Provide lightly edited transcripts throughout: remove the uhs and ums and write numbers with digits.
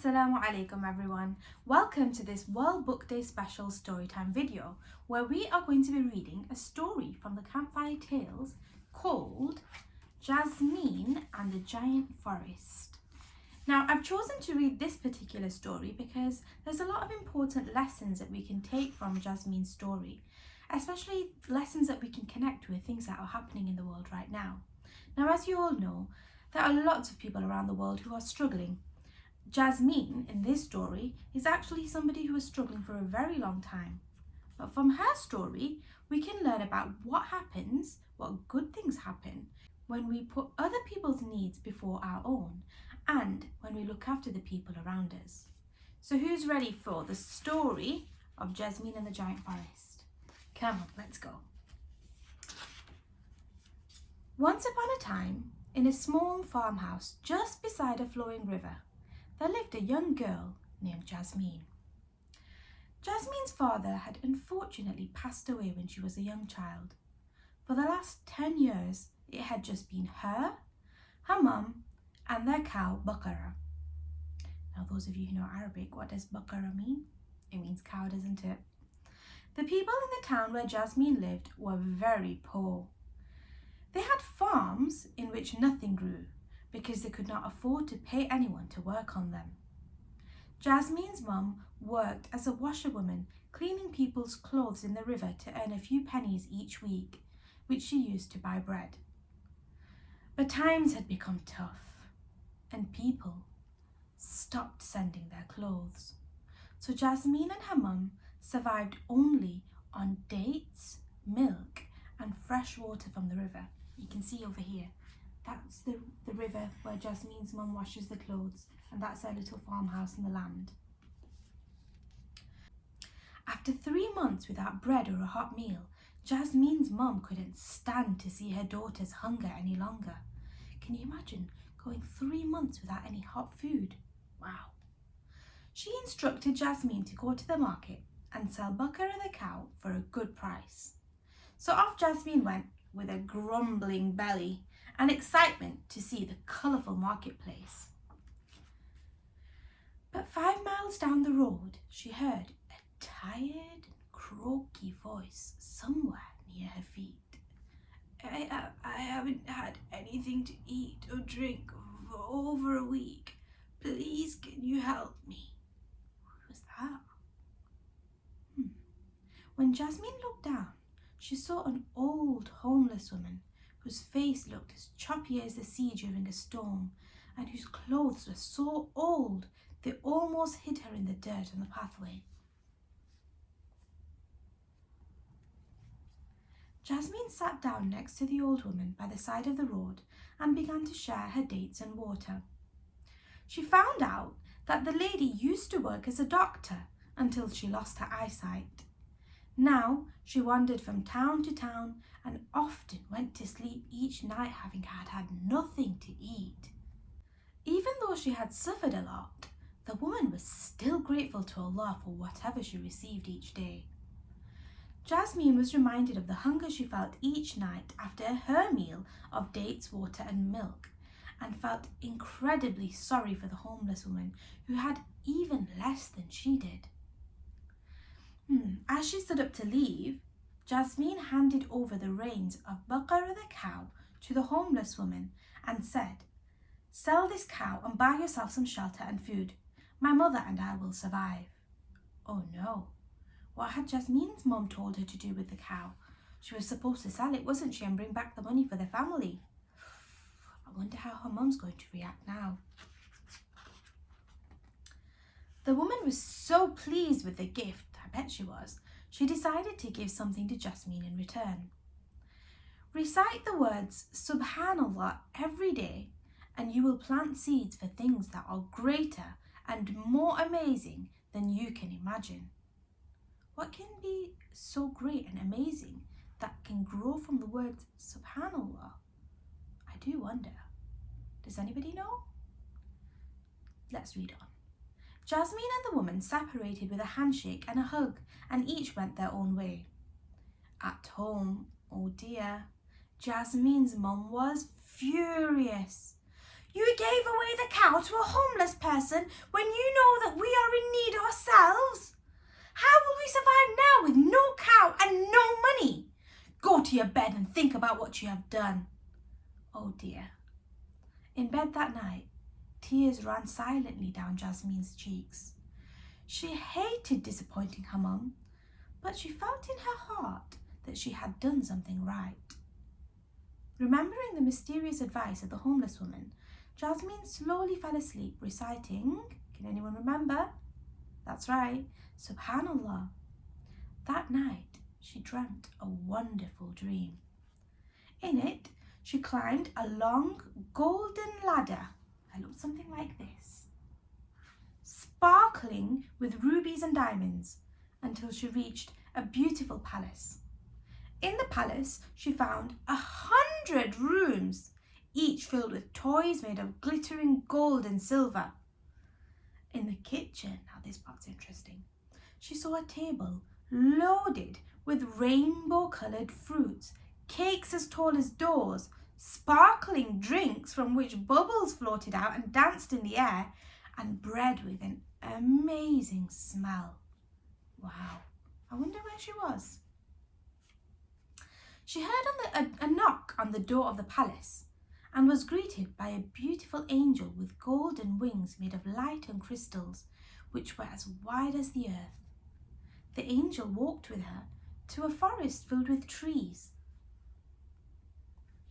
Assalamu alaikum everyone. Welcome to this World Book Day special Storytime video where we are going to be reading a story from the Campfire Tales called Jasmine and the Giant Forest. Now, I've chosen to read this particular story because there's a lot of important lessons that we can take from Jasmine's story, especially lessons that we can connect with, things that are happening in the world right now. Now, as you all know, there are lots of people around the world who are struggling. Jasmine, in this story, is actually somebody who is struggling for a very long time. But from her story, we can learn about what happens, what good things happen, when we put other people's needs before our own, and when we look after the people around us. So who's ready for the story of Jasmine and the Giant Forest? Come on, let's go. Once upon a time, in a small farmhouse just beside a flowing river, there lived a young girl named Jasmine. Jasmine's father had unfortunately passed away when she was a young child. For the last 10 years, it had just been her mum, and their cow, Baqara. Now, those of you who know Arabic, what does Baqara mean? It means cow, doesn't it? The people in the town where Jasmine lived were very poor. They had farms in which nothing grew, because they could not afford to pay anyone to work on them. Jasmine's mum worked as a washerwoman, cleaning people's clothes in the river to earn a few pennies each week, which she used to buy bread. But times had become tough, and people stopped sending their clothes. So Jasmine and her mum survived only on dates, milk, and fresh water from the river. You can see over here. That's the river where Jasmine's mum washes the clothes, and that's her little farmhouse in the land. After 3 months without bread or a hot meal, Jasmine's mum couldn't stand to see her daughter's hunger any longer. Can you imagine going 3 months without any hot food? Wow. She instructed Jasmine to go to the market and sell Baqara the cow for a good price. So off Jasmine went with a grumbling belly and excitement to see the colourful marketplace. But 5 miles down the road, she heard a tired and croaky voice somewhere near her feet. I haven't had anything to eat or drink for over a week. Please, can you help me? Who was that? When Jasmine looked down, she saw an old homeless woman whose face looked as choppy as the sea during a storm, and whose clothes were so old they almost hid her in the dirt on the pathway. Jasmine sat down next to the old woman by the side of the road and began to share her dates and water. She found out that the lady used to work as a doctor until she lost her eyesight. Now she wandered from town to town and often went to sleep each night having had nothing to eat. Even though she had suffered a lot, the woman was still grateful to Allah for whatever she received each day. Jasmine was reminded of the hunger she felt each night after her meal of dates, water and milk, and felt incredibly sorry for the homeless woman who had even less than she did. As she stood up to leave, Jasmine handed over the reins of Baqara the cow to the homeless woman and said, "Sell this cow and buy yourself some shelter and food. My mother and I will survive." Oh no, what had Jasmine's mum told her to do with the cow? She was supposed to sell it, wasn't she, and bring back the money for the family. I wonder how her mum's going to react now. The woman was so pleased with the gift, I bet she was, she decided to give something to Jasmine in return. Recite the words Subhanallah every day, and you will plant seeds for things that are greater and more amazing than you can imagine. What can be so great and amazing that can grow from the words Subhanallah? I do wonder. Does anybody know? Let's read on. Jasmine and the woman separated with a handshake and a hug, and each went their own way. At home, oh dear, Jasmine's mum was furious. You gave away the cow to a homeless person when you know that we are in need ourselves. How will we survive now with no cow and no money? Go to your bed and think about what you have done. Oh dear. In bed that night, tears ran silently down Jasmine's cheeks. She hated disappointing her mum, but she felt in her heart that she had done something right. Remembering the mysterious advice of the homeless woman, Jasmine slowly fell asleep reciting, can anyone remember? That's right, Subhanallah. That night, she dreamt a wonderful dream. In it, she climbed a long golden ladder that looked something like this, sparkling with rubies and diamonds, until she reached a beautiful palace. In the palace, she found 100 rooms, each filled with toys made of glittering gold and silver. In the kitchen, now this part's interesting, she saw a table loaded with rainbow-coloured fruits, cakes as tall as doors, sparkling drinks from which bubbles floated out and danced in the air, and bread with an amazing smell. Wow, I wonder where she was. She heard a knock on the door of the palace and was greeted by a beautiful angel with golden wings made of light and crystals, which were as wide as the earth. The angel walked with her to a forest filled with trees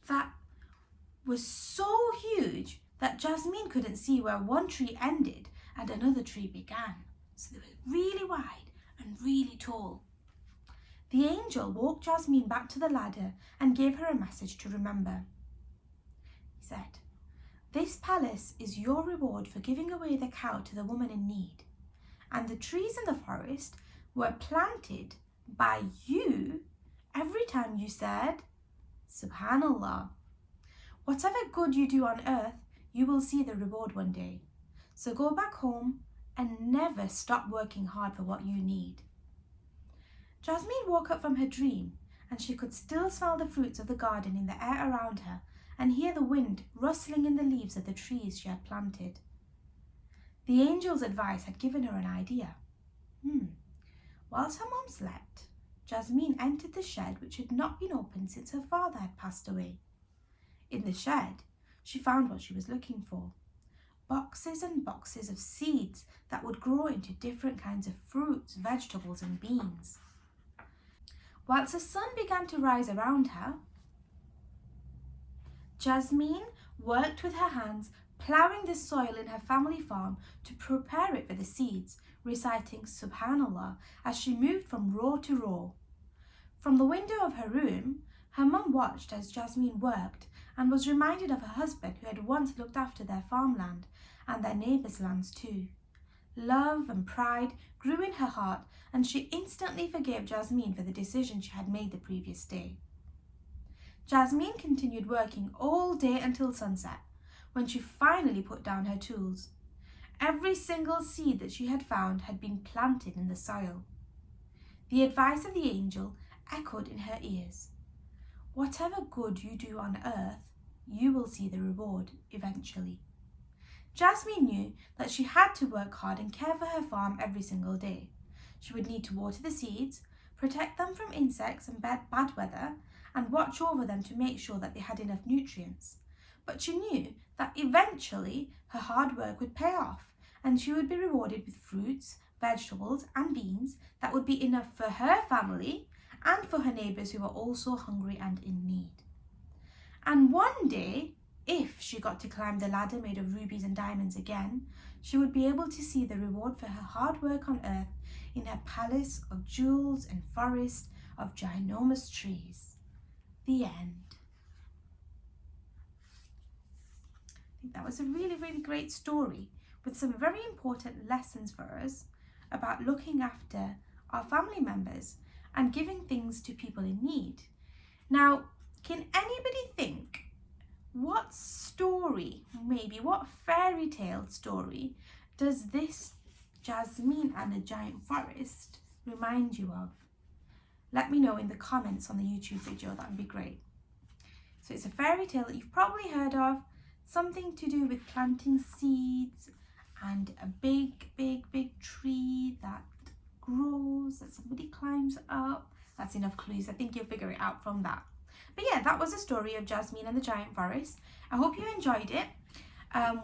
that was so huge that Jasmine couldn't see where one tree ended and another tree began. So they were really wide and really tall. The angel walked Jasmine back to the ladder and gave her a message to remember. He said, "This palace is your reward for giving away the cow to the woman in need, and the trees in the forest were planted by you every time you said, Subhanallah. Whatever good you do on earth, you will see the reward one day. So go back home and never stop working hard for what you need." Jasmine woke up from her dream, and she could still smell the fruits of the garden in the air around her and hear the wind rustling in the leaves of the trees she had planted. The angel's advice had given her an idea. Whilst her mom slept, Jasmine entered the shed which had not been opened since her father had passed away. In the shed, she found what she was looking for. Boxes and boxes of seeds that would grow into different kinds of fruits, vegetables and beans. Whilst the sun began to rise around her, Jasmine worked with her hands, ploughing the soil in her family farm to prepare it for the seeds, reciting Subhanallah as she moved from row to row. From the window of her room, her mum watched as Jasmine worked and was reminded of her husband who had once looked after their farmland and their neighbours' lands too. Love and pride grew in her heart, and she instantly forgave Jasmine for the decision she had made the previous day. Jasmine continued working all day until sunset, when she finally put down her tools. Every single seed that she had found had been planted in the soil. The advice of the angel echoed in her ears. Whatever good you do on earth, you will see the reward eventually. Jasmine knew that she had to work hard and care for her farm every single day. She would need to water the seeds, protect them from insects and bad weather, and watch over them to make sure that they had enough nutrients. But she knew that eventually her hard work would pay off, and she would be rewarded with fruits, vegetables and beans that would be enough for her family and for her neighbours who were also hungry and in need. And one day, if she got to climb the ladder made of rubies and diamonds again, she would be able to see the reward for her hard work on earth in her palace of jewels and forest of ginormous trees. The end. I think that was a really, really great story with some very important lessons for us about looking after our family members and giving things to people in need. Now, can anybody think what story, maybe what fairy tale story, does this Jasmine and the Giant Forest remind you of? Let me know in the comments on the YouTube video, that would be great. So it's a fairy tale that you've probably heard of. something to do with planting seeds and a big tree that grows, that somebody climbs up. That's enough clues. I think you'll figure it out from that. But yeah, that was the story of Jasmine and the Giant Forest. I hope you enjoyed it.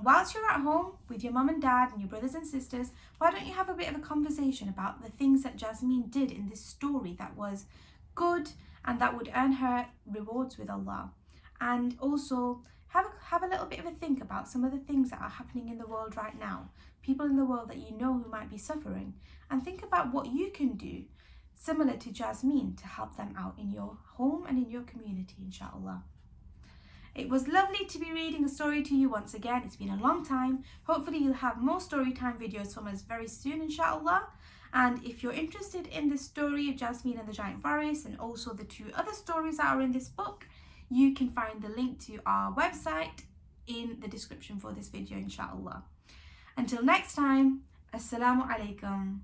Whilst you're at home with your mum and dad and your brothers and sisters, why don't you have a bit of a conversation about the things that Jasmine did in this story that was good and that would earn her rewards with Allah. And also have a little bit of a think about some of the things that are happening in the world right now, people in the world that you know who might be suffering, and think about what you can do similar to Jasmine to help them out in your home and in your community, inshallah. It was lovely to be reading a story to you once again. It's been a long time. Hopefully you'll have more Storytime videos from us very soon, inshallah. And if you're interested in the story of Jasmine and the Giant Forest and also the 2 other stories that are in this book, you can find the link to our website in the description for this video, inshallah. Until next time, Assalamu alaikum.